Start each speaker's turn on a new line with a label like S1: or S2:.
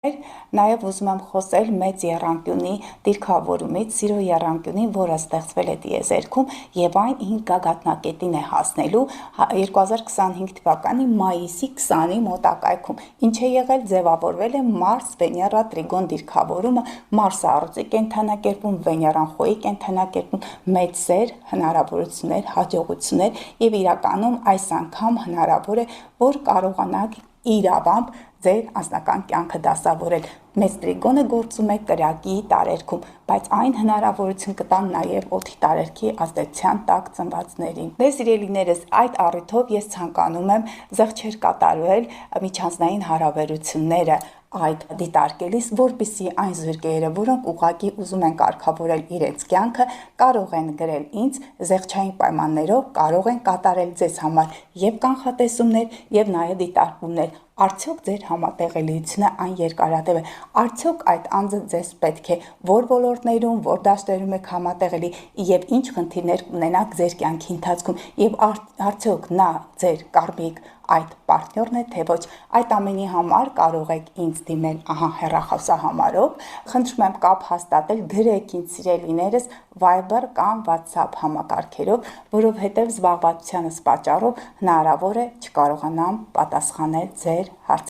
S1: Նաև ուզում եմ խոսել մեծ եռանկյունի դիրքավորումից, սիրո եռանկյունի, որը ստեղծվել է տիեզերքում եւ այն 5 գագաթնակետին է հասնելու 2025 թվականի մայիսի 20-ի մոտակայքում։ Ինչ է եղել, ձևավորվել է Մարս-Վեներա տրիգոն դիրքավորումը, Մարսը առյուծի կենդանակերպում, Վեներան խոյի կենդանակերպում, մեծ սեր, հնարավորություններ, հաջողություններ եւ իրականում այս անգամ հնարավոր է, որ կարողանաք իրավամբ ձեր անձնական կյանքը դասավորել։ Մեծ տրիգոնը գործում է կրակի տարերքում, բայց այն հնարավորություն կտա նաև օդի տարերքի ազդեցության տակ ծնվածներին։ Դե սիրելիներս, այդ առիթով ես ցանկանում եմ զեղչեր կատարել միջանձնային հարաբերությունները այդ դիտարկելիս, որպեսզի այն զույգերը, որոնք ուղղակի ուզում են կարգավորել իրենց կյանքը, կարող են գրել ինձ, զեղչային պայմաններով կարող են կատարել ձեզ համար եւ կանխատեսումներ եւ նաեւ դիտարկումներ։ Արդյոք ձեր համատեղելիությունը այն երկարատև է, արդյոք այդ անձը ձեզ պետք է, որ ոլորտներում, որ դաշտերում եք համատեղելի եւ ինչ խնդիրներ կունենաք ձեր կյանքի ընթացքում եւ արդյոք նա ձեր կարմիկ այդ պարտներն է, թե ոչ։ Այդ ամենի համար կարող եք ինձ դիմել հեռախոսահամարով, խնդրում եմ կապ հաստատել, գրեք ինձ սիրելիներս Viber կամ WhatsApp համակարգերով, որովհետև զբաղվածությանս պատճառով հնարավոր է չկարողանամ պատասխանել ձեր հարցերին։